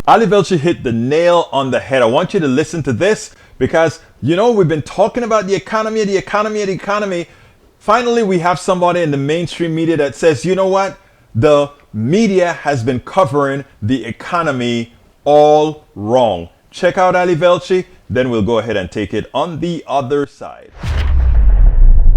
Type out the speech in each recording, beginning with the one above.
Ali Velshi hit the nail on the head. I want you to listen to this because, we've been talking about the economy. Finally, we have somebody in the mainstream media that says, you know what? The media has been covering the economy all wrong. Check out Ali Velshi, then we'll go ahead and take it on the other side.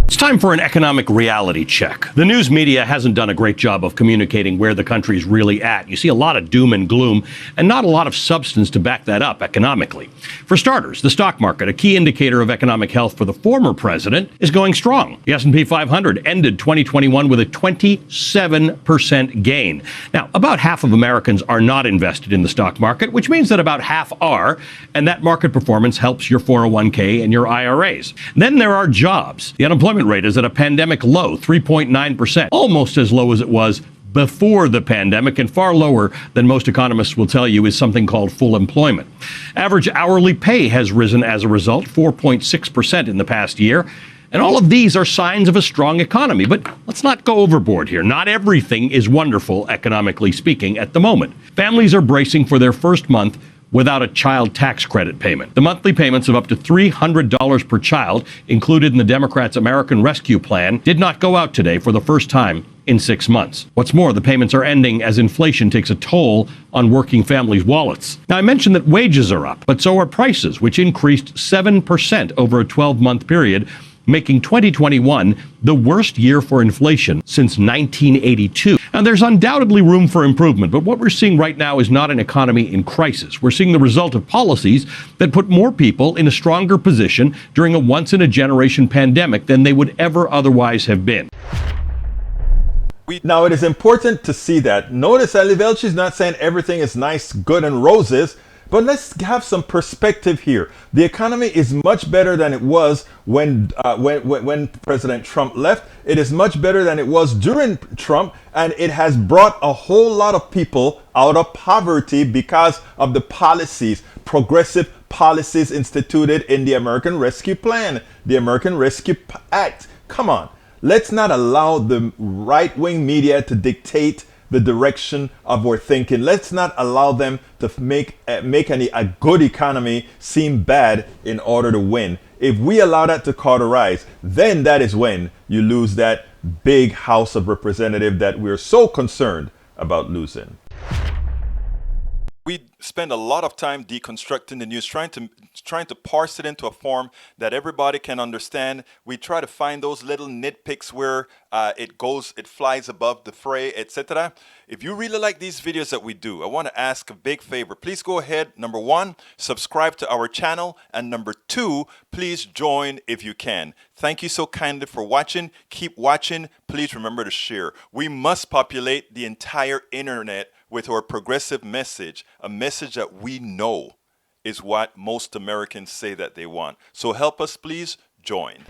It's time for an economic reality check. The news media hasn't done a great job of communicating where the country's really at. You see a lot of doom and gloom and not a lot of substance to back that up economically. For starters, the stock market, a key indicator of economic health for the former president, is going strong. The S&P 500 ended 2021 with a 27% gain. Now, about half of Americans are not invested in the stock market, which means that about half are, and that market performance helps your 401k and your IRAs. Then there are jobs. The unemployment rate is at a pandemic low, 3.9%, almost as low as it was before the pandemic and far lower than most economists will tell you is something called full employment. Average hourly pay has risen as a result, 4.6% in the past year. And all of these are signs of a strong economy. But let's not go overboard here. Not everything is wonderful, economically speaking, at the moment. Families are bracing for their first month without a child tax credit payment. The monthly payments of up to $300 per child included in the Democrats' American Rescue Plan did not go out today for the first time in 6 months. What's more, the payments are ending as inflation takes a toll on working families' wallets. Now, I mentioned that wages are up, but so are prices, which increased 7% over a 12-month period, making 2021 the worst year for inflation since 1982. Now, there's undoubtedly room for improvement, but what we're seeing right now is not an economy in crisis. We're seeing the result of policies that put more people in a stronger position during a once-in-a-generation pandemic than they would ever otherwise have been. Now, it is important to see that. Notice Ali Velshi is not saying everything is nice, good, and roses. But let's have some perspective here. The economy is much better than it was when President Trump left. It is much better than it was during Trump, and it has brought a whole lot of people out of poverty because of the policies, progressive policies instituted in the American Rescue Plan, the American Rescue Act. Come on, let's not allow the right-wing media to dictate the direction of our thinking. Let's not allow them to make a good economy seem bad in order to win. If we allow that to cauterize, then that is when you lose that big House of Representatives that we're so concerned about losing. We spend a lot of time deconstructing the news, trying to parse it into a form that everybody can understand. We try to find those little nitpicks where it flies above the fray, etc. If you really like these videos that we do, I want to ask a big favor. Please go ahead. Number one, subscribe to our channel. And number two, please join if you can. Thank you so kindly for watching. Keep watching. Please remember to share. We must populate the entire internet with our progressive message, a message that we know is what most Americans say that they want. So help us, please join.